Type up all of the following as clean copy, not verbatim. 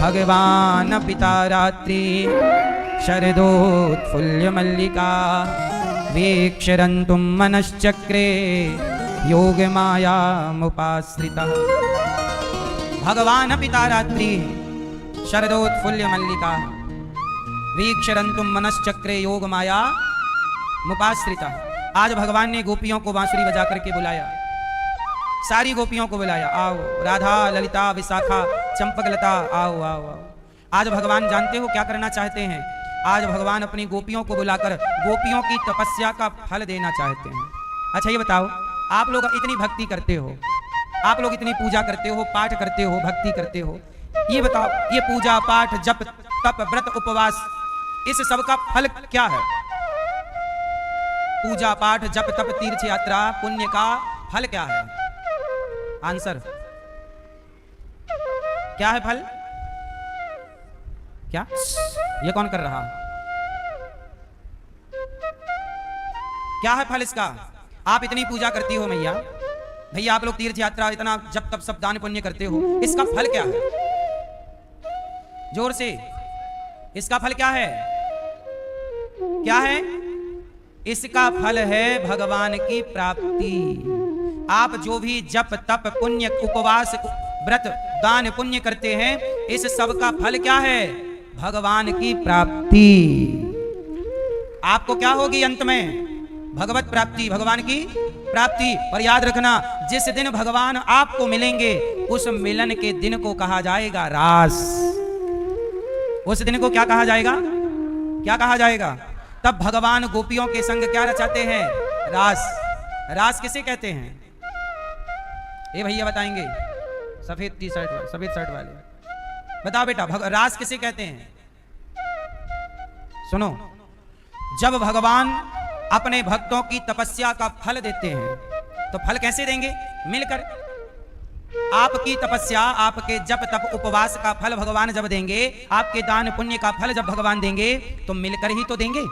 भगवान पिता रात्रि शरदोत्फुल्य मल्लिका वीक्षरन्तुं मनश्चक्रे योग मायामुपाश्रितः। भगवान पिता रात्रि शरदोत्फुल्य मल्लिका वीक्षरन्तुं मनश्चक्रे योग माया मुपाश्रितः। आज भगवान ने गोपियों को बांसुरी बजा करके बुलाया, सारी गोपियों को बुलाया, आओ राधा ललिता विशाखा चंपकलता आओ आओ आओ। आज भगवान जानते हो क्या करना चाहते हैं? आज भगवान अपनी गोपियों को बुलाकर गोपियों की तपस्या का फल देना चाहते हैं। अच्छा ये बताओ, आप लोग इतनी भक्ति करते हो, आप लोग इतनी पूजा करते हो, पाठ करते हो, भक्ति करते हो, ये बताओ ये पूजा पाठ जप तप व्रत उपवास इस सब का फल क्या है? पूजा पाठ जप तप तीर्थ यात्रा पुण्य का फल क्या है? आंसर क्या है फल? क्या ये कौन कर रहा? क्या है फल इसका? आप इतनी पूजा करती हो मैया, भैया आप लोग तीर्थ यात्रा इतना जब तब सब दान पुण्य करते हो, इसका फल क्या है? जोर से, इसका फल क्या है? क्या है? इसका फल है भगवान की प्राप्ति। आप जो भी जप तप पुण्य उपवास व्रत दान पुण्य करते हैं, इस सब का फल क्या है? भगवान की प्राप्ति। आपको क्या होगी अंत में? भगवत प्राप्ति, भगवान की प्राप्ति। और याद रखना, जिस दिन भगवान आपको मिलेंगे उस मिलन के दिन को कहा जाएगा रास। उस दिन को क्या कहा जाएगा? क्या कहा जाएगा? तब भगवान गोपियों के संग क्या रचाते हैं? रास। रास किसे कहते हैं? ये भैया बताएंगे, सफेद टी शर्ट वाले, सफेद शर्ट वाले, बताओ बेटा रास किसे कहते हैं? सुनो, जब भगवान अपने भक्तों की तपस्या का फल देते हैं तो फल कैसे देंगे? मिलकर। आपकी तपस्या आपके जप तप उपवास का फल भगवान जब देंगे, आपके दान पुण्य का फल जब भगवान देंगे तो मिलकर ही तो देंगे।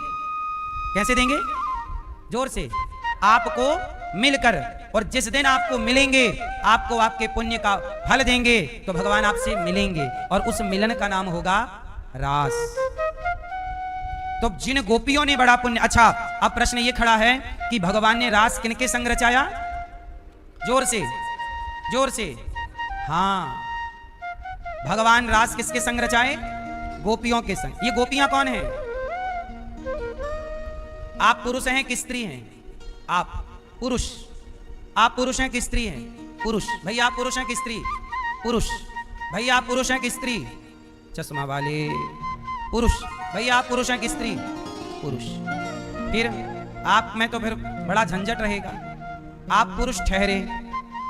कैसे देंगे? जोर से, आपको मिलकर। और जिस दिन आपको मिलेंगे आपको आपके पुण्य का फल देंगे तो भगवान आपसे मिलेंगे और उस मिलन का नाम होगा रास। तो जिन गोपियों ने बड़ा पुण्य। अच्छा अब प्रश्न ये खड़ा है कि भगवान ने रास किनके संग रचाया? जोर से, जोर से। हाँ, भगवान रास किसके संग रचाए? गोपियों के संग। ये गोपियां कौन है? आप पुरुष हैं कि स्त्री हैं? आप पुरुष। आप पुरुष हैं कि स्त्री हैं? पुरुष। भैया आप पुरुष हैं कि स्त्री? पुरुष। भैया आप पुरुष हैं कि स्त्री? चश्मा वाले पुरुष। भैया आप पुरुष हैं कि स्त्री? पुरुष। फिर आप में तो फिर बड़ा झंझट रहेगा। आप पुरुष ठहरे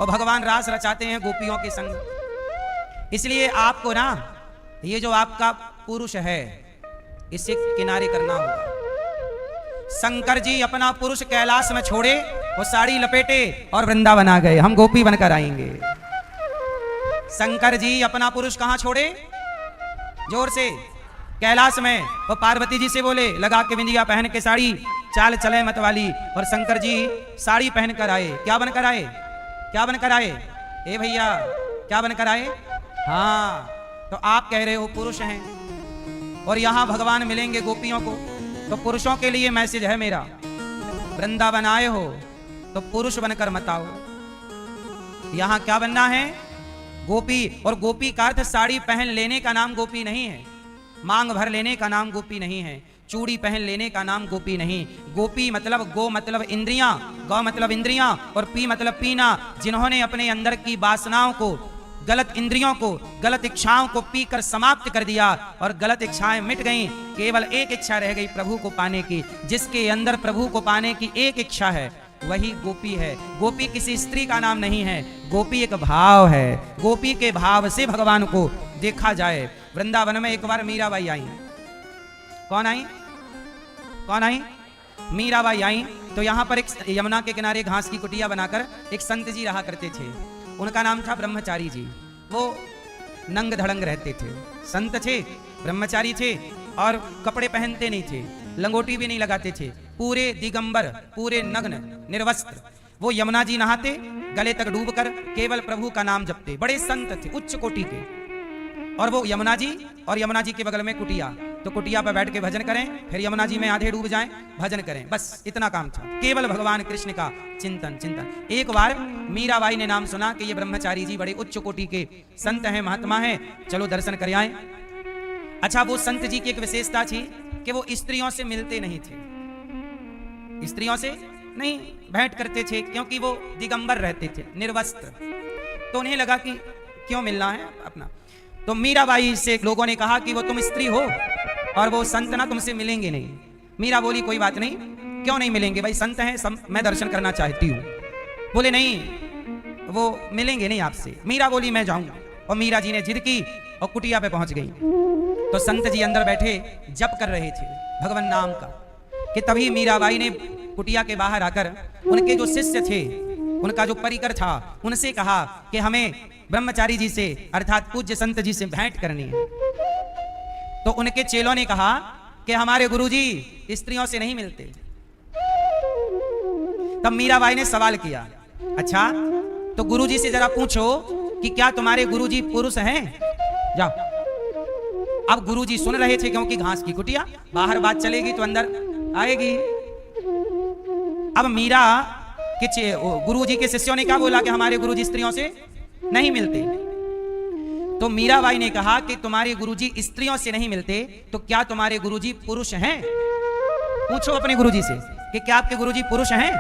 और भगवान रास रचाते हैं गोपियों के संग। इसलिए आपको ना ये जो आपका पुरुष है इसे किनारे करना होगा। शंकर जी अपना पुरुष कैलाश में छोड़े, वो साड़ी लपेटे और वृंदावन आ गए। हम गोपी बनकर आएंगे। शंकर जी अपना पुरुष कहां छोड़े? जोर से, कैलाश में। वो पार्वती जी से बोले लगा के बिंदिया पहन के साड़ी, चाल चले मत वाली। और शंकर जी साड़ी पहनकर आए। क्या बनकर आए? क्या बनकर आए? ए भैया क्या बनकर आए? हाँ, तो आप कह रहे हो पुरुष हैं और यहां भगवान मिलेंगे गोपियों को। तो पुरुषों के लिए मैसेज है मेरा, वृंदावन आए हो तो पुरुष बनकर मत आओ। यहां क्या बनना है? गोपी। और गोपी का अर्थ साड़ी पहन लेने का नाम गोपी नहीं है, मांग भर लेने का नाम गोपी नहीं है, चूड़ी पहन लेने का नाम गोपी नहीं। गोपी मतलब गो मतलब इंद्रियां, गौ मतलब इंद्रियां और पी मतलब पीना। जिन्होंने अपने अंदर की वासनाओं को, गलत इंद्रियों को, गलत इच्छाओं को पीकर समाप्त कर दिया और गलत इच्छाएं मिट गईं, केवल एक इच्छा रह गई प्रभु को पाने की। जिसके अंदर प्रभु को पाने की एक इच्छा है वही गोपी है। गोपी किसी स्त्री का नाम नहीं है, गोपी एक भाव है। गोपी के भाव से भगवान को देखा जाए। वृंदावन में एक बार मीराबाई आई। कौन आई? कौन आई? मीराबाई आई। तो यहाँ पर एक यमुना के किनारे घास की कुटिया बनाकर एक संत जी रहा करते थे। उनका नाम था ब्रह्मचारी जी। वो नंग धड़ंग रहते थे, संत थे, ब्रह्मचारी थे और कपड़े पहनते नहीं थे, लंगोटी भी नहीं लगाते थे, पूरे दिगंबर, पूरे नग्न निर्वस्त्र। वो यमुना जी नहाते, गले तक डूबकर केवल प्रभु का नाम जपते। बड़े संत थे, उच्च कोटि के। और वो यमुना जी और यमुना जी के बगल में कुटिया, तो कुटिया पर बैठ के भजन करें, फिर यमुना जी में आधे डूब जाएं, भजन करें, बस इतना काम था, केवल भगवान कृष्ण का चिंतन चिंतन। एक बार मीराबाई ने नाम सुना कि ये ब्रह्मचारी जी बड़े उच्च कोटि के संत हैं, महात्मा हैं, चलो दर्शन कर आए। अच्छा, वो संत जी की एक विशेषता थी कि वो स्त्रियों से मिलते नहीं थे, स्त्रियों से नहीं भेंट करते थे, क्योंकि वो दिगंबर रहते थे, निर्वस्त्र। तो उन्हें लगा कि क्यों मिलना है अपना। तो मीराबाई से लोगों ने कहा कि वो तुम स्त्री हो और वो संत ना तुमसे मिलेंगे नहीं। मीरा बोली कोई बात नहीं, क्यों नहीं मिलेंगे भाई, संत हैं, मैं दर्शन करना चाहती हूँ। बोले नहीं, वो मिलेंगे नहीं आपसे। मीरा बोली मैं जाऊंगा, और मीरा जी ने जिद की और कुटिया पे पहुंच गई। तो संत जी अंदर बैठे जप कर रहे थे भगवान नाम का, कि तभी मीराबाई ने कुटिया के बाहर आकर उनके जो शिष्य थे, उनका जो परिकर था, उनसे कहा कि हमें ब्रह्मचारी जी से अर्थात पूज्य संत जी से भेंट करनी है। तो उनके चेलों ने कहा कि हमारे गुरुजी स्त्रियों से नहीं मिलते। तब मीराबाई ने सवाल किया, अच्छा तो गुरुजी से जरा पूछो कि क्या तुम्हारे गुरुजी पुरुष हैं? जाओ। अब गुरुजी सुन रहे थे, क्योंकि घास की कुटिया, बाहर बात चलेगी तो अंदर आएगी। अब मीरा के गुरुजी के शिष्यों ने क्या बोला कि हमारे गुरुजी स्त्रियों से नहीं मिलते। तो मीराबाई ने कहा कि तुम्हारे गुरुजी स्त्रियों से नहीं मिलते, तो क्या तुम्हारे गुरुजी पुरुष हैं? पूछो अपने गुरुजी से कि क्या आपके गुरुजी पुरुष हैं?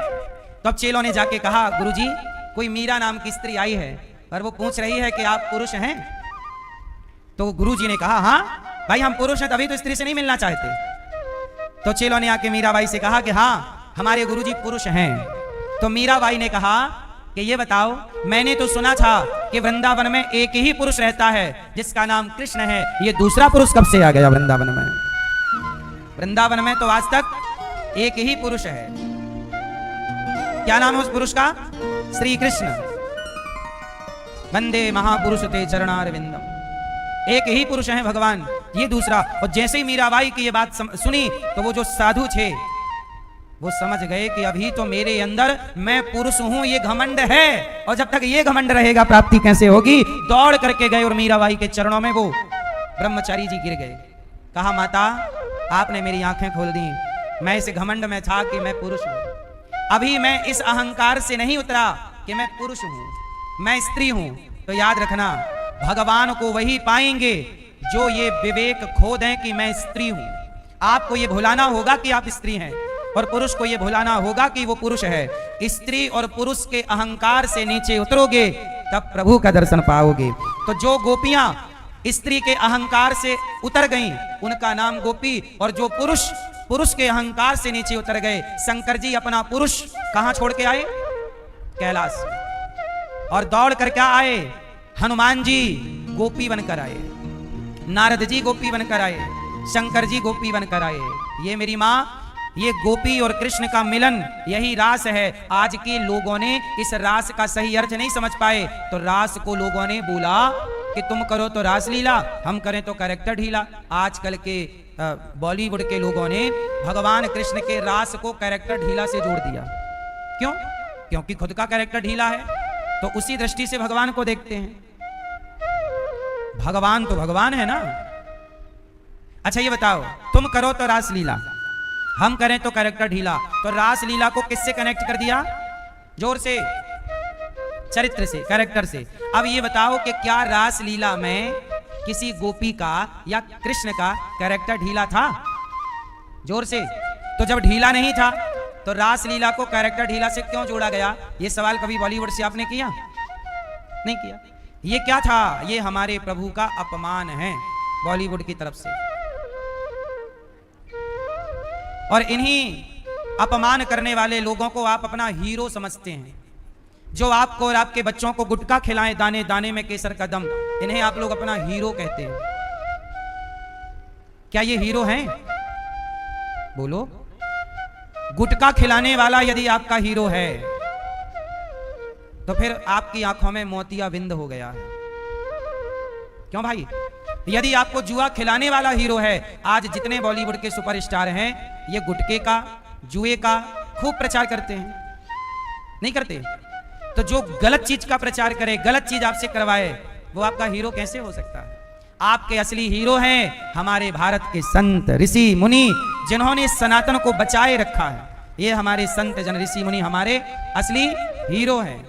तो अब चेलों ने जाके कहा, गुरुजी कोई मीरा नाम की स्त्री आई है और वो पूछ रही है कि आप पुरुष हैं। तो गुरुजी ने कहा, हाँ भाई हम पुरुष हैं, तभी तो स्त्री से नहीं मिलना चाहते। तो चेलों ने आके मीराबाई से कहा कि हाँ हमारे गुरुजी पुरुष हैं। तो मीराबाई ने कहा कि ये बताओ, मैंने तो सुना था कि वृंदावन में एक ही पुरुष रहता है जिसका नाम कृष्ण है, ये दूसरा पुरुष कब से आ गया वृंदावन में? वृंदावन में तो आज तक एक ही पुरुष है। क्या नाम है उस पुरुष का? श्री कृष्ण। वंदे महापुरुष ते चरणारविंदम। एक ही पुरुष है भगवान, ये दूसरा। और जैसे ही मीराबाई की ये बात सुनी तो वो जो साधु थे वो समझ गए कि अभी तो मेरे अंदर मैं पुरुष हूं, ये घमंड है, और जब तक ये घमंड रहेगा प्राप्ति कैसे होगी। दौड़ करके गए और मीराबाई के चरणों में वो ब्रह्मचारी जी गिर गए। कहा, माता आपने मेरी आंखें खोल दी, मैं इस घमंड में था कि मैं पुरुष हूं, अभी मैं इस अहंकार से नहीं उतरा कि मैं पुरुष हूं, मैं स्त्री हूं। तो याद रखना, भगवान को वही पाएंगे जो ये विवेक खो दें कि मैं स्त्री हूं। आपको ये भुलाना होगा कि आप स्त्री हैं, और पुरुष को ये भुलाना होगा कि वो पुरुष है। स्त्री और पुरुष के अहंकार से नीचे उतरोगे तब प्रभु का दर्शन पाओगे। तो जो गोपियां स्त्री के अहंकार से उतर गईं उनका नाम गोपी, और जो पुरुष पुरुष के अहंकार से नीचे उतर गए, शंकर जी अपना पुरुष कहां छोड़ के आए? कैलाश। और दौड़ कर क्या आए? हनुमान जी गोपी बनकर आए, नारद जी गोपी बनकर आए, शंकर जी गोपी बनकर आए। ये मेरी माँ, ये गोपी और कृष्ण का मिलन यही रास है। आज के लोगों ने इस रास का सही अर्थ नहीं समझ पाए, तो रास को लोगों ने बोला कि तुम करो तो रास लीला, हम करें तो कैरेक्टर ढीला। आजकल के बॉलीवुड के लोगों ने भगवान कृष्ण के रास को कैरेक्टर ढीला से जोड़ दिया। क्यों? क्योंकि खुद का कैरेक्टर ढीला है, तो उसी दृष्टि से भगवान को देखते हैं। भगवान तो भगवान है ना। अच्छा ये बताओ, तुम करो तो रास लीला, हम करें तो कैरेक्टर ढीला। तो रास लीला को किससे कनेक्ट कर दिया? जोर से, चरित्र से, कैरेक्टर से। अब ये बताओ कि क्या रास लीला में किसी गोपी का या कृष्ण का कैरेक्टर ढीला था? जोर से। तो जब ढीला नहीं था तो रास लीला को कैरेक्टर ढीला से क्यों जोड़ा गया? ये सवाल कभी बॉलीवुड से आपने किया? नहीं किया। ये क्या था? ये हमारे प्रभु का अपमान है बॉलीवुड की तरफ से। और इन्हीं अपमान करने वाले लोगों को आप अपना हीरो समझते हैं, जो आपको और आपके बच्चों को गुटखा खिलाएं दाने दाने में केसर का दम, इन्हें आप लोग अपना हीरो कहते हैं। क्या ये हीरो हैं? बोलो। गुटखा खिलाने वाला यदि आपका हीरो है तो फिर आपकी आंखों में मोतियाबिंद हो गया है। क्यों भाई? यदि आपको जुआ खिलाने वाला हीरो है, आज जितने बॉलीवुड के सुपरस्टार हैं ये गुटके का, जुए का खूब प्रचार करते हैं, नहीं करते? तो जो गलत चीज का प्रचार करे, गलत चीज आपसे करवाए, वो आपका हीरो कैसे हो सकता है? आपके असली हीरो हैं हमारे भारत के संत ऋषि मुनि, जिन्होंने सनातन को बचाए रखा है। ये हमारे संत जन ऋषि मुनि हमारे असली हीरो हैं,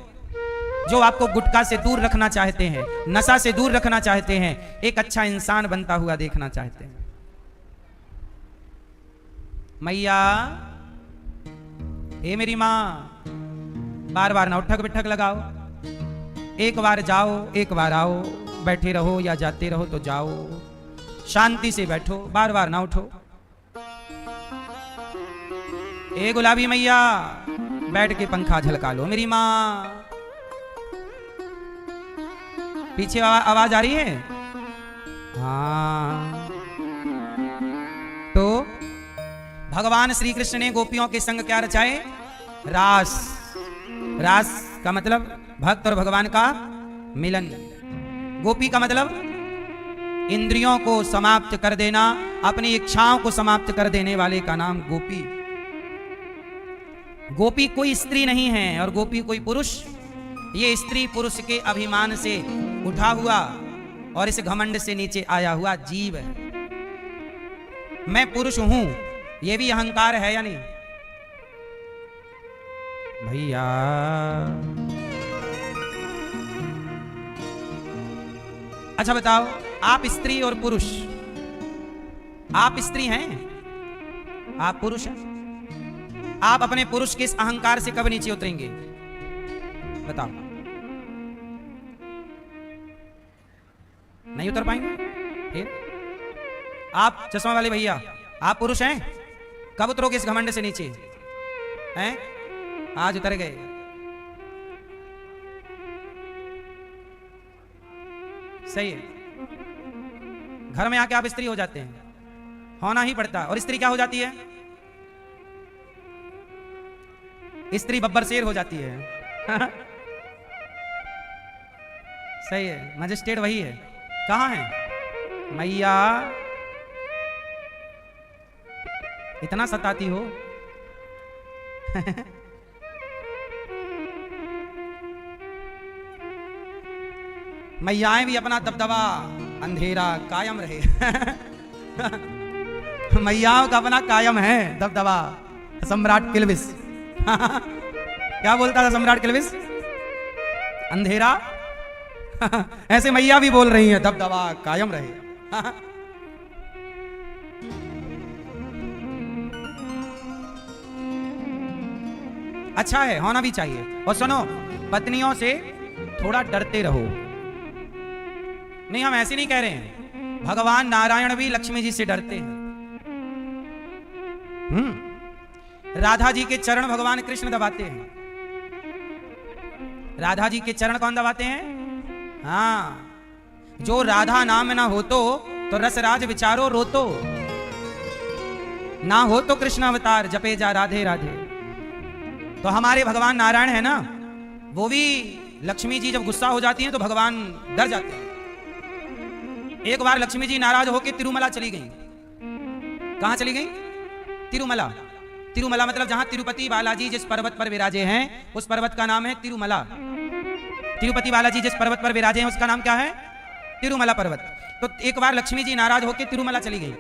जो आपको गुटखा से दूर रखना चाहते हैं, नशा से दूर रखना चाहते हैं, एक अच्छा इंसान बनता हुआ देखना चाहते हैं। मैया, हे मेरी माँ, बार बार ना उठक बिठक लगाओ, एक बार जाओ एक बार आओ, बैठे रहो या जाते रहो तो जाओ, शांति से बैठो, बार बार ना उठो। ए गुलाबी मैया, बैठ के पंखा झलका लो मेरी माँ। पीछे आवाज आ रही है? हाँ। तो भगवान श्री कृष्ण ने गोपियों के संग क्या रचाए? रास। रास का मतलब भक्त और भगवान का मिलन। गोपी का मतलब इंद्रियों को समाप्त कर देना, अपनी इच्छाओं को समाप्त कर देने वाले का नाम गोपी। गोपी कोई स्त्री नहीं है और गोपी कोई पुरुष। ये स्त्री पुरुष के अभिमान से उठा हुआ और इस घमंड से नीचे आया हुआ जीव है। मैं पुरुष हूं, ये भी अहंकार है या नहीं भैया? अच्छा बताओ, आप स्त्री और पुरुष, आप स्त्री हैं, आप पुरुष हैं, आप अपने पुरुष के इस अहंकार से कब नीचे उतरेंगे बताओ? नहीं उतर पाएंगे। फिर आप चश्मा वाले भैया, आप पुरुष हैं, कब उतरोगे इस घमंड से नीचे? हैं? आज उतर गए। सही है, घर में आके आप स्त्री हो जाते हैं, होना ही पड़ता है। और स्त्री क्या हो जाती है? स्त्री बब्बर शेर हो जाती है। सही है, मजिस्ट्रेट वही है। कहां है मैया? इतना सताती हो? मैयाएं भी अपना दबदबा अंधेरा कायम रहे। मैयाओं का अपना कायम है दबदबा। सम्राट किल्विस क्या बोलता था सम्राट किल्विस? अंधेरा। ऐसे मैया भी बोल रही है दबदबा कायम रहे। अच्छा है, होना भी चाहिए। और सुनो, पत्नियों से थोड़ा डरते रहो। नहीं, हम ऐसे नहीं कह रहे हैं, भगवान नारायण भी लक्ष्मी जी से डरते हैं। राधा जी के चरण भगवान कृष्ण दबाते हैं। राधा जी के चरण कौन दबाते हैं? हाँ, जो राधा नाम ना हो तो रसराज विचारो रोतो, ना हो तो कृष्ण अवतार जपे जा राधे राधे। तो हमारे भगवान नारायण है ना, वो भी लक्ष्मी जी जब गुस्सा हो जाती हैं तो भगवान डर जाते हैं। एक बार लक्ष्मी जी नाराज होकर तिरुमला चली गई। कहां चली गई? तिरुमला। तिरुमला मतलब जहां तिरुपति बालाजी जिस पर्वत पर विराजे हैं, उस पर्वत का नाम है तिरुमला। तिरुपति बालाजी जिस पर्वत पर विराजे हैं उसका नाम क्या है? तिरुमला पर्वत। तो एक बार लक्ष्मी जी नाराज होकर तिरुमला चली गई,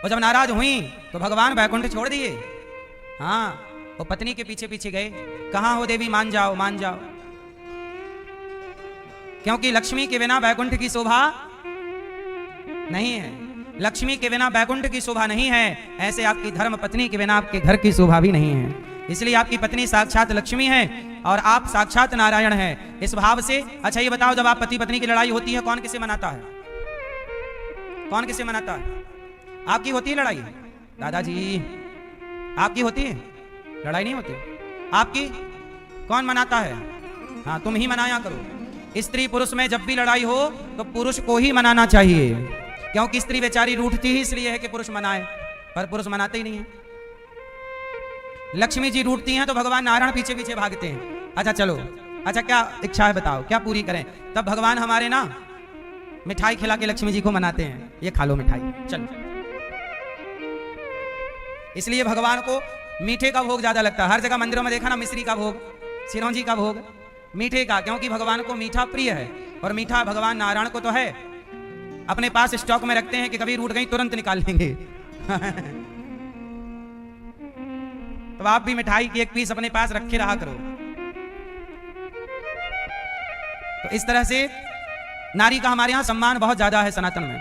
और जब नाराज हुई तो भगवान वैकुंठ छोड़ दिए। हाँ, वो पत्नी के पीछे पीछे गए। कहां हो देवी, मान जाओ मान जाओ, क्योंकि लक्ष्मी के बिना वैकुंठ की शोभा नहीं है। लक्ष्मी के बिना वैकुंठ की शोभा नहीं है, ऐसे आपकी धर्म पत्नी के बिना आपके घर की शोभा भी नहीं है। इसलिए आपकी पत्नी साक्षात लक्ष्मी है और आप साक्षात नारायण हैं, इस भाव से। अच्छा ये बताओ, जब आप पति पत्नी की लड़ाई होती है, कौन किसे मनाता है? कौन किसे मनाता है? आपकी होती है लड़ाई? दादाजी आपकी होती है लड़ाई? नहीं होती आपकी? कौन मनाता है? हाँ, तुम ही मनाया करो। स्त्री पुरुष में जब भी लड़ाई हो तो पुरुष को ही मनाना चाहिए, क्योंकि स्त्री बेचारी रूठती ही इसलिए है कि पुरुष मनाए, पर पुरुष मनाते ही नहीं है। लक्ष्मी जी रूठती हैं तो भगवान नारायण पीछे पीछे भागते हैं। अच्छा चलो, अच्छा क्या इच्छा है बताओ, क्या पूरी करें? तब भगवान हमारे ना मिठाई खिला के लक्ष्मी जी को मनाते हैं, ये खा लो मिठाई, चलो। इसलिए भगवान को मीठे का भोग ज्यादा लगता है। हर जगह मंदिरों में देखा ना, मिश्री का भोग, सिरौंजी का भोग, मीठे का, क्योंकि भगवान को मीठा प्रिय है। और मीठा भगवान नारायण को तो है, अपने पास स्टॉक में रखते हैं कि कभी रूठ गई तुरंत निकाल लेंगे। तो आप भी मिठाई की एक पीस अपने पास रखे रहा करो। तो इस तरह से नारी का हमारे यहां सम्मान बहुत ज्यादा है सनातन में।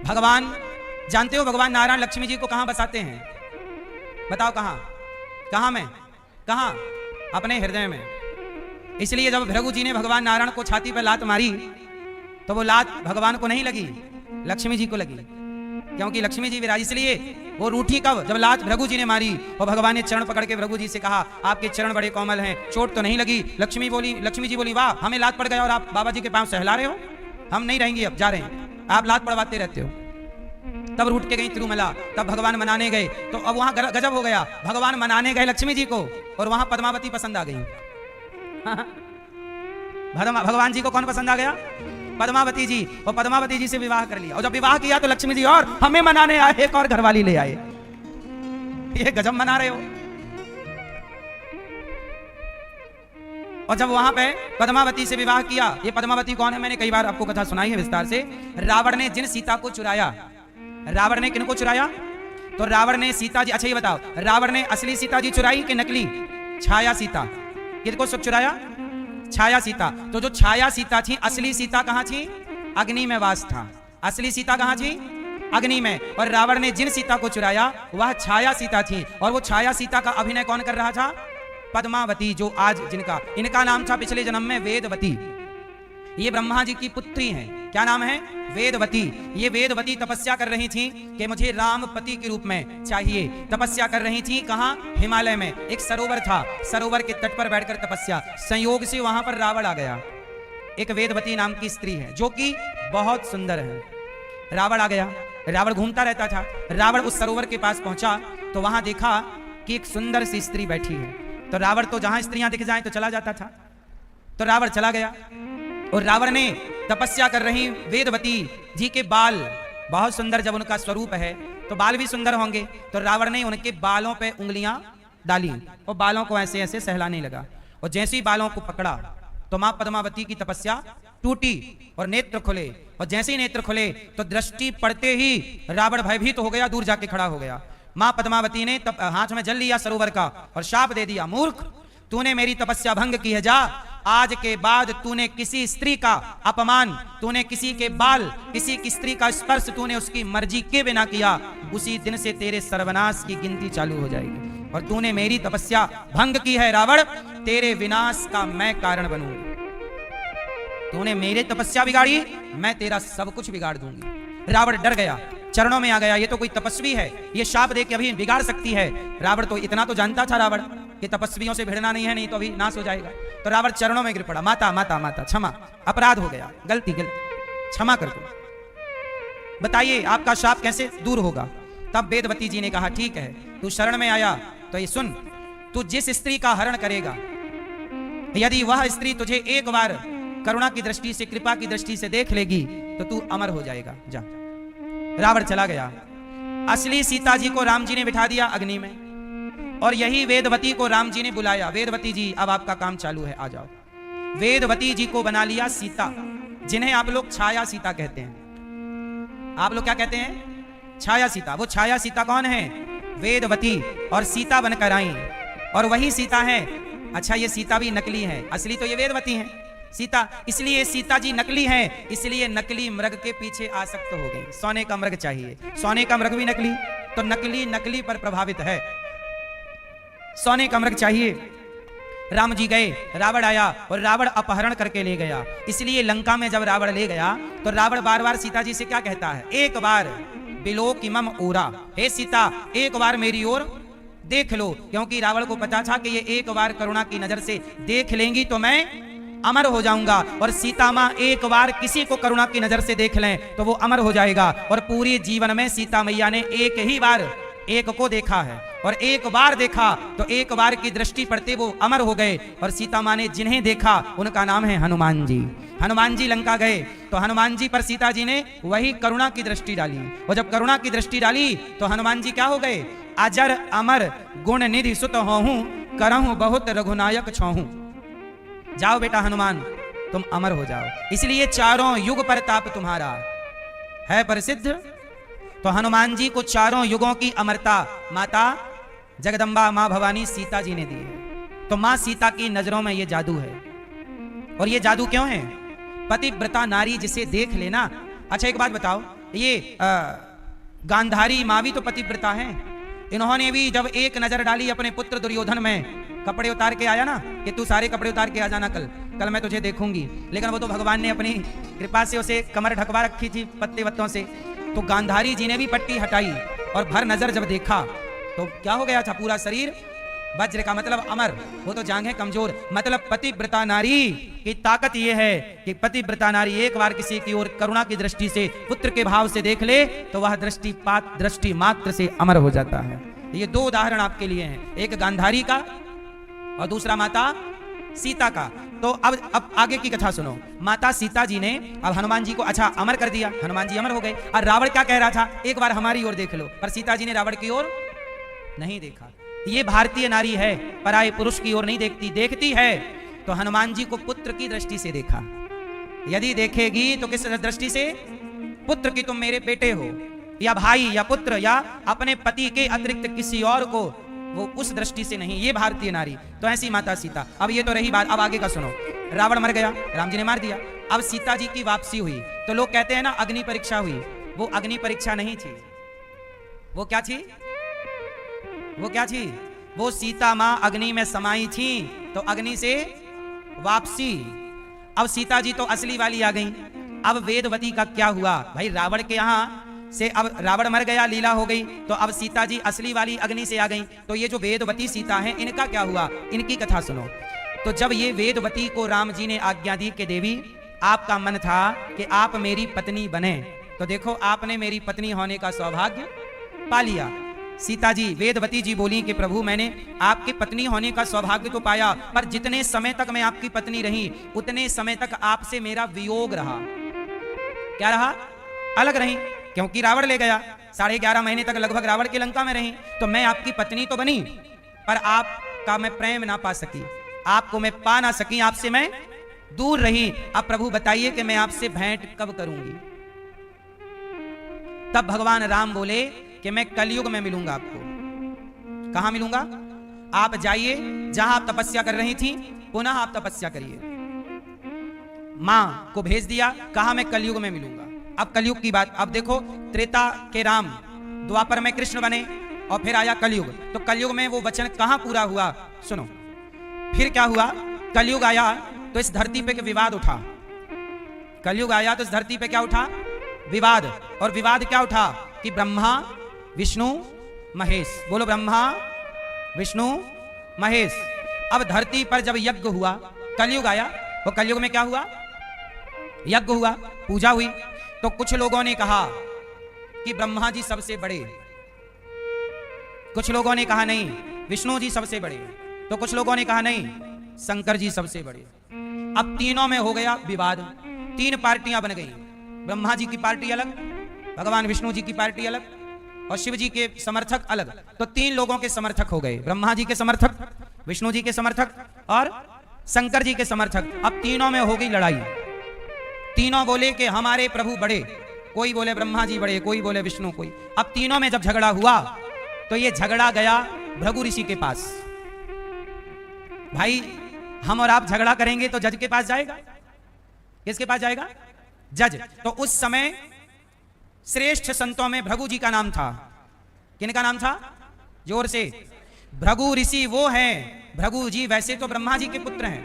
भगवान जानते हो, भगवान नारायण लक्ष्मी जी को कहां बसाते हैं? बताओ कहां? कहां में? कहां? अपने हृदय में। इसलिए जब भृगु जी ने भगवान नारायण को छाती पर लात मारी तो वो लात भगवान को नहीं लगी, लक्ष्मी जी को लगी, क्योंकि लक्ष्मी जी विराज। इसलिए वो रूठी कब? जब लात भृगु जी ने मारी और भगवान ने चरण पकड़ के भृगु जी से कहा आपके चरण बड़े कोमल हैं, चोट तो नहीं लगी। लक्ष्मी जी बोली वाह, हमें लात पड़ गया और आप बाबा जी के पांव सहला रहे हो, हम नहीं रहेंगे, अब जा रहे हैं, आप लात पड़वाते रहते हो। तब रूठ के गई तिरुमला। तब भगवान मनाने गए तो अब वहां गजब हो गया। भगवान मनाने गए लक्ष्मी जी को और वहां पद्मावती पसंद आ गई। भगवान जी को कौन पसंद आ गया? पद्मावती जी। और पद्मावती जी से विवाह कर लिया। और जब विवाह किया तो लक्ष्मी जी और हमें मनाने आए, एक और घरवाली ले आए। ये गजब मना रहे हो। और जब वहां पे पद्मावती से विवाह किया, ये पद्मावती कौन है? मैंने कई बार आपको कथा सुनाई है विस्तार से। रावण ने जिन सीता को चुराया, रावण ने किनको चुराया? तो रावण ने सीता जी। अच्छा ये बताओ, रावण ने असली सीता जी चुराई कि नकली? छाया सीता। किसको चुराया? छाया सीता। तो जो छाया सीता थी, असली सीता कहां थी? अग्नि में वास था। असली सीता कहां थी? अग्नि में। और रावण ने जिन सीता को चुराया वह छाया सीता थी। और वो छाया सीता का अभिनय कौन कर रहा था? पद्मावती, जो आज जिनका इनका नाम था पिछले जन्म में वेदवती। ये ब्रह्मा जी की पुत्री हैं। क्या नाम है? वेदवती। ये वेदवती तपस्या कर रही थी कि मुझे राम पति के रूप में चाहिए। तपस्या कर रही थी कहां? हिमालय में। एक सरोवर था, सरोवर के तट पर बैठकर तपस्या। संयोग से वहां पर रावण आ गया। एक वेदवती नाम की स्त्री है जो कि बहुत सुंदर है। रावण आ गया। रावण घूमता रहता था। रावण उस सरोवर के पास पहुंचा तो वहां देखा कि एक सुंदर सी स्त्री बैठी है। तो रावण तो जहां स्त्रियां दिख जाएं तो चला जाता था। तो रावण चला गया और रावण ने तपस्या कर रही वेदवती जी के बाल बहुत सुंदर, जब उनका स्वरूप है तो बाल भी सुंदर होंगे। तो रावण ने उनके बालों पे उंगलियां डाली और बालों को ऐसे ऐसे सहलाने लगा। और जैसे ही बालों को पकड़ा तो मां पद्मावती की तपस्या टूटी और नेत्र खुले। और जैसे ही नेत्र खुले तो दृष्टि पड़ते ही रावण भयभीत हो गया, दूर जाके खड़ा हो गया। मां पद्मावती ने हाथ में जल लिया सरोवर का और शाप दे दिया, मूर्ख, तूने मेरी तपस्या भंग की है, जा आज के बाद तूने किसी स्त्री का अपमान, तूने किसी के बाल, किसी की स्त्री का स्पर्श तूने उसकी मर्जी के बिना किया, उसी दिन से तेरे सर्वनाश की गिनती चालू हो जाएगी। और तूने मेरी तपस्या भंग की है रावण, तेरे विनाश का मैं कारण बनूंगी। तूने मेरी तपस्या बिगाड़ी, मैं तेरा सब कुछ बिगाड़ दूंगी। रावण डर गया, चरणों में आ गया। ये तो कोई तपस्वी है, ये शाप दे के अभी बिगाड़ सकती है। रावण तो इतना तो जानता था रावण कि तपस्वियों से भिड़ना नहीं है, नहीं तो अभी नाश हो जाएगा। तो रावण चरणों में गिर पड़ा, माता माता माता क्षमा, अपराध हो गया, गलती क्षमा कर दो, बताइए आपका शाप कैसे दूर होगा। तब वेदवती जी ने कहा ठीक है, तू शरण में आया तो ये सुन, तू जिस स्त्री का हरण करेगा, यदि वह स्त्री तुझे एक बार करुणा की दृष्टि से, कृपा की दृष्टि से देख लेगी तो तू अमर हो जाएगा। जा। रावण चला गया। असली सीता जी को राम जी ने बिठा दिया अग्नि में और यही वेदवती को राम जी ने बुलाया, वेदवती जी अब आपका काम चालू है, आ जाओ। वेदवती जी को बना लिया सीता, जिन्हें आप लोग छाया सीता कहते हैं। आप लोग क्या कहते हैं? छाया सीता। वो छाया सीता कौन है? वेदवती। और सीता बनकर आई और वही सीता है। अच्छा ये सीता भी नकली है, असली तो ये वेदवती है सीता। इसलिए सीता जी नकली है, इसलिए नकली मृग के पीछे आसक्त हो गई। सोने का मृग चाहिए, सोने का मृग भी नकली, तो नकली नकली पर प्रभावित है, सोने का मृग चाहिए। राम जी गए, रावण आया और रावण अपहरण करके ले गया। इसलिए लंका में जब रावण ले गया तो रावण बार बार सीता जी से क्या कहता है? एक बार बिलोकिमम ओरा, हे सीता एक बार मेरी ओर देख लो, क्योंकि रावण को पता था कि ये एक बार करुणा की नजर से देख लेंगी तो मैं अमर हो जाऊंगा। और सीता मां एक बार किसी को करुणा की नजर से देख लें तो वो अमर हो जाएगा। और पूरी जीवन में सीता मैया ने एक ही बार एक को देखा है, और एक बार देखा तो एक बार की दृष्टि पड़ते वो अमर हो गए। और सीता मां ने जिन्हें देखा उनका नाम है हनुमान जी। हनुमान जी लंका गए तो हनुमान जी पर सीता जी ने वही करुणा की दृष्टि डाली, और जब करुणा की दृष्टि डाली तो हनुमान जी क्या हो गए? अजर अमर गुण निधि सुत होहूं, करहूं बहुत रघुनायक छोहूं। जाओ बेटा हनुमान, तुम अमर हो जाओ। इसलिए चारों युग प्रताप तुम्हारा, है प्रसिद्ध। तो हनुमान जी को चारों युगों की अमरता माता जगदम्बा मां भवानी सीता जी ने दी है। तो मां सीता की नजरों में ये जादू है। और ये जादू क्यों है? पतिव्रता नारी जिसे देख लेना। अच्छा एक बात बताओ, ये गांधारी मां भी तो पतिव्रता है। इन्होंने भी जब एक नजर डाली अपने पुत्र दुर्योधन में, कपड़े उतार के आया ना कि तू सारे कपड़े उतार के आ जाना, कल मैं तुझे देखूंगी। लेकिन वो तो भगवान ने अपनी कृपा से उसे कमर ढकवा रखी थी पत्ते वत्तों से। तो गांधारी जी ने भी पट्टी हटाई और भर नजर जब देखा तो क्या हो गया था? पूरा शरीर वज्र का, मतलब अमर। वो तो जांघें कमजोर। मतलब पतिव्रता नारी की ताकत ये है कि पतिव्रता नारी एक बार किसी की ओर करुणा की दृष्टि से, पुत्र के भाव से देख ले तो वह दृष्टि मात्र से अमर हो जाता है। ये दो उदाहरण आपके लिए हैं, एक गांधारी का और दूसरा माता सीता का। तो अब आगे की कथा सुनो। माता सीता जी ने अब हनुमान जी को अच्छा अमर कर दिया, हनुमान जी अमर हो गए। और रावण क्या कह रहा था? एक बार हमारी ओर देख लो। पर सीता जी ने रावण की ओर नहीं देखा। ये भारतीय नारी है, पराये पुरुष की ओर नहीं देखती। देखती है तो हनुमान जी को पुत्र की दृष्टि से देखा। यदि देखेगी तो किस दृष्टि से? पुत्र की, तुम मेरे बेटे हो, या भाई या पुत्र या अपने पति के अतिरिक्त किसी और को, वो उस दृष्टि से नहीं। ये भारतीय नारी। तो ऐसी माता सीता। अब ये तो रही बात, अब आगे का सुनो। रावण मर गया, राम जी ने मार दिया। अब सीता जी की वापसी हुई तो लोग कहते हैं ना अग्नि परीक्षा हुई। वो अग्नि परीक्षा नहीं थी। वो क्या थी? वो क्या थी? वो सीता मां अग्नि में समाई थी तो अग्नि से वापसी। अब सीता जी तो असली वाली आ गई। अब वेदवती का क्या हुआ भाई? रावण के यहां से अब रावण मर गया, लीला हो गई, तो अब सीता जी असली वाली अग्नि से आ गई। तो ये जो वेदवती सीता है, इनका क्या हुआ? इनकी कथा सुनो। तो जब ये वेदवती को राम जी ने आज्ञा दी कि देवी आपका मन था कि आप मेरी पत्नी बने, तो देखो आपने मेरी पत्नी होने का सौभाग्य पा लिया। सीता जी, वेदवती जी बोली कि प्रभु मैंने आपकी पत्नी होने का सौभाग्य तो पाया, पर जितने समय तक मैं आपकी पत्नी रही उतने समय तक आपसे मेरा वियोग रहा। क्या रहा? अलग रही, क्योंकि रावण ले गया। 11.5 महीने तक लगभग रावण की लंका में रही। तो मैं आपकी पत्नी तो बनी, पर आपका मैं प्रेम ना पा सकी, आपको मैं पा ना सकी, आपसे मैं दूर रही। अब प्रभु बताइए कि मैं आपसे भेंट कब करूंगी? तब भगवान राम बोले कि मैं कलयुग में मिलूंगा आपको। कहां मिलूंगा? आप जाइए जहां आप तपस्या कर रही थी, पुनः आप तपस्या करिए। मां को भेज दिया, कहा मैं कलयुग में मिलूंगा। अब कलयुग की बात, अब देखो त्रेता के राम, द्वापर में कृष्ण बने और फिर आया कलयुग। तो कलयुग में वो वचन कहां पूरा हुआ? सुनो फिर क्या हुआ। कलयुग आया तो इस धरती पे विवाद उठा। कलयुग आया तो इस धरती पे क्या उठा? विवाद। और विवाद क्या उठा कि ब्रह्मा विष्णु महेश, बोलो ब्रह्मा विष्णु महेश। अब धरती पर जब यज्ञ हुआ, कलयुग आया, वो कलयुग में क्या हुआ? यज्ञ हुआ, पूजा हुई। तो कुछ लोगों ने कहा कि ब्रह्मा जी सबसे बड़े, कुछ लोगों ने कहा नहीं विष्णु जी सबसे बड़े, तो कुछ लोगों ने कहा नहीं शंकर जी सबसे बड़े। अब तीनों में हो गया विवाद, 3 पार्टियां बन गई। ब्रह्मा जी की पार्टी अलग, भगवान विष्णु जी की पार्टी अलग, और शिव जी के समर्थक अलग। तो 3 लोगों के समर्थक हो गए, ब्रह्मा जी के समर्थक, विष्णु जी के समर्थक और शंकर जी के समर्थक। अब तीनों में हो गई लड़ाई। तीनों बोले कि हमारे प्रभु बड़े, कोई बोले ब्रह्मा जी बड़े, कोई बोले विष्णु, कोई। अब तीनों में जब झगड़ा हुआ तो ये झगड़ा गया भृगु ऋषि के पास। भाई हम और आप झगड़ा करेंगे तो जज के पास जाएगा। किसके पास जाएगा? जज। तो उस समय श्रेष्ठ संतों में भृगु जी का नाम था। किनका नाम था? जोर से। भृगु ऋषि वो हैं। भृगु जी वैसे तो ब्रह्मा जी के पुत्र हैं।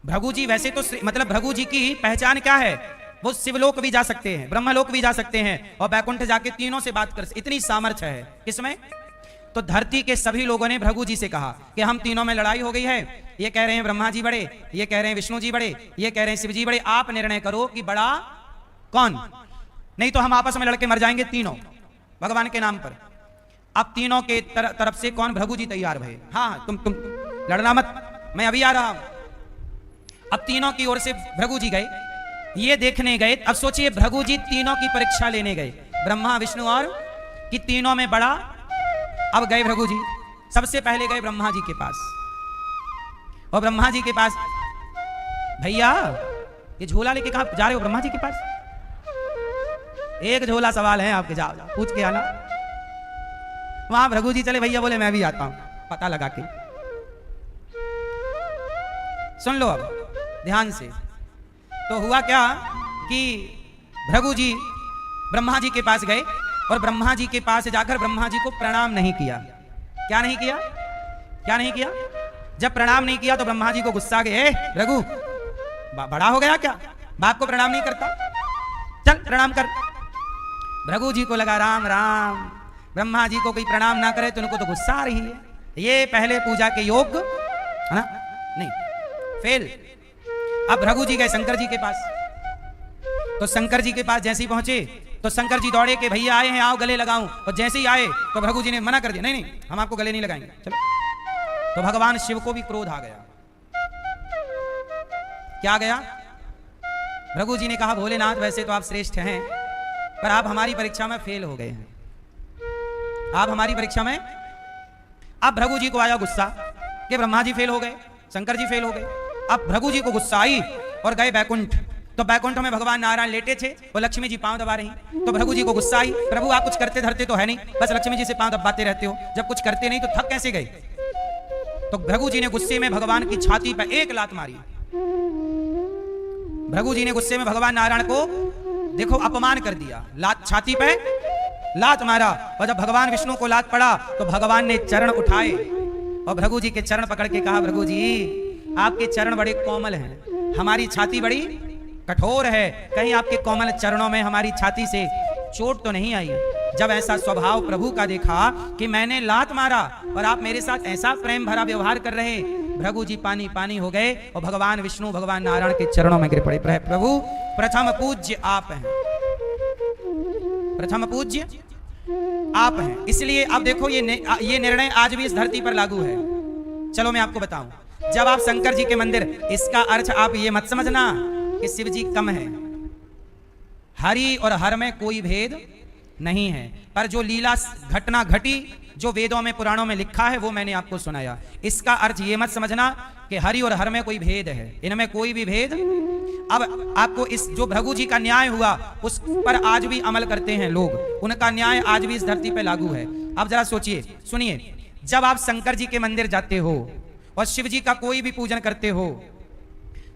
भृगु जी वैसे तो मतलब भृगु जी की पहचान क्या है? वो शिवलोक भी जा सकते हैं, ब्रह्मलोक भी जा सकते हैं और बैकुंठ जाके तीनों से बात कर, इतनी सामर्थ्य है। किसमें? तो धरती के सभी लोगों ने भृगु जी से कहा कि हम तीनों में लड़ाई हो गई है, ये कह रहे हैं ब्रह्मा जी बड़े, ये कह रहे हैं विष्णु जी बड़े, ये कह रहे हैं शिव जी बड़े, आप निर्णय करो कि बड़ा कौन, नहीं तो हम आपस में लड़के मर जाएंगे तीनों भगवान के नाम पर। अब तीनों के तरफ से कौन? भृगु जी तैयार भये। हाँ तुम लड़ना मत, मैं अभी आ रहा हूं। अब तीनों की ओर से भृगु जी गए, ये देखने गए। अब सोचिए भृगु जी तीनों की परीक्षा लेने गए, ब्रह्मा विष्णु और कि तीनों में बड़ा। अब गए भृगु जी, सबसे पहले गए ब्रह्मा जी के पास। और ब्रह्मा जी के पास, भैया ये झोला लेके कहां जा रहे हो? ब्रह्मा जी के पास एक झोला सवाल है आपके, जाओ जाओ पूछ के आना। वहां भृगु जी चले, भैया बोले मैं भी आता हूं, पता लगा के। सुन लो अब ध्यान से। तो हुआ क्या कि भृगु जी ब्रह्मा जी के पास गए और ब्रह्मा जी के पास जाकर ब्रह्मा जी को प्रणाम नहीं किया। क्या नहीं किया? क्या नहीं किया? जब प्रणाम नहीं किया तो ब्रह्मा जी को गुस्सा आ गए, भृगु बड़ा हो गया क्या, बाप को प्रणाम नहीं करता, चल प्रणाम कर। भृगु जी को लगा राम राम, ब्रह्मा जी को कोई प्रणाम ना करे तो उनको तो गुस्सा आ रही है, ये पहले पूजा के योग्य है ना, नहीं, फेल। अब भृगु जी गए शंकर जी के पास, तो शंकर जी के पास जैसे ही पहुंचे तो शंकर जी दौड़े के भैया आए हैं आओ गले लगाऊं, और जैसे ही आए तो भृगु जी ने मना कर दिया, नहीं नहीं हम आपको गले नहीं लगाएंगे, चलो। तो भगवान शिव को भी क्रोध आ गया। क्या गया? भृगु जी ने कहा भोलेनाथ वैसे तो आप श्रेष्ठ हैं, पर आप हमारी परीक्षा में फेल हो गए हैं, आप हमारी परीक्षा में। अब भृगु जी को आया गुस्सा कि ब्रह्मा जी फेल हो गए, शंकर जी फेल हो गए। अब भृगु जी को गुस्सा आई और गए बैकुंठ। तो बैकुंठ में भगवान नारायण लेटे थे और लक्ष्मी जी पांव दबा रही। तो भृगु जी को गुस्सा आई, प्रभु आप कुछ करते धरते तो है नहीं, बस लक्ष्मी जी से पांव दबाते रहते हो, जब कुछ करते नहीं तो थक कैसे गए। तो भृगु जी ने गुस्से में भगवान की छाती पर एक लात मारी। भृगु जी ने गुस्से में भगवान नारायण को देखो अपमान कर दिया, लात छाती पे लात मारा। और जब भगवान विष्णु को लात पड़ा तो भगवान ने चरण उठाए और भृगु जी के चरण पकड़ के कहा भृगु जी आपके चरण बड़े कोमल हैं, हमारी छाती बड़ी कठोर है, कहीं आपके कोमल चरणों में हमारी छाती से चोट तो नहीं आई। जब ऐसा स्वभाव प्रभु का देखा कि मैंने लात मारा और आप मेरे साथ ऐसा प्रेम भरा व्यवहार कर रहे, भृगु जी पानी पानी हो गए और भगवान विष्णु भगवान नारायण के चरणों में गिर पड़े। प्रभु प्रथम पूज्य आप हैं, प्रथम पूज्य आप हैं। इसलिए अब देखो ये निर्णय आज भी इस धरती पर लागू है। चलो मैं आपको बताऊं, जब आप शंकर जी के मंदिर, इसका अर्थ आप ये मत समझना कि शिव जी कम है, हरि और हर में कोई भेद नहीं है, पर जो लीला घटना घटी जो वेदों में पुराणों में लिखा है वो मैंने आपको सुनाया। इसका अर्थ ये मत समझना कि हरि और हर में कोई भेद है, इनमें कोई भी भेद। अब आपको इस जो भृगु जी का न्याय हुआ उस पर आज भी अमल करते हैं लोग, उनका न्याय आज भी इस धरती पे लागू है। अब जरा सोचिए, सुनिए, जब आप शंकर जी के मंदिर जाते हो और शिव जी का कोई भी पूजन करते हो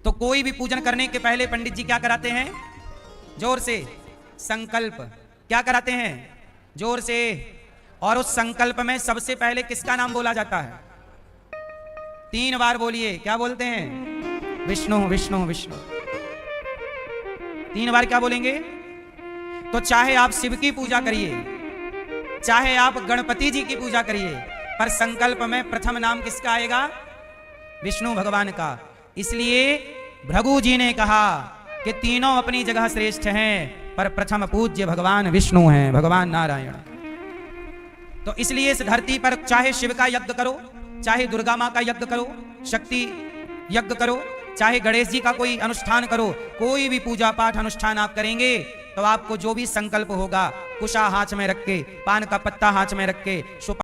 तो कोई भी पूजन करने के पहले पंडित जी क्या कराते हैं? जोर से संकल्प। क्या कराते हैं? जोर से। और उस संकल्प में सबसे पहले किसका नाम बोला जाता है? 3 बार बोलिए, क्या बोलते हैं? विष्णु विष्णु विष्णु। 3 बार क्या बोलेंगे? तो चाहे आप शिव की पूजा करिए, चाहे आप गणपति जी की पूजा करिए, पर संकल्प में प्रथम नाम किसका आएगा? विष्णु भगवान का। इसलिए भृगु जी ने कहा कि तीनों अपनी जगह श्रेष्ठ हैं, पर प्रथम पूज्य भगवान विष्णु हैं, भगवान नारायण। तो इसलिए इस धरती पर चाहे शिव का यज्ञ करो, चाहे दुर्गा माँ का यज्ञ करो, शक्ति यज्ञ करो, चाहे गणेश जी का कोई अनुष्ठान करो, कोई भी पूजा पाठ अनुष्ठान आप करेंगे तो आपको जो भी संकल्प होगा, कुशा हाथ में रख के, पान का पत्ता हाथ में रख के,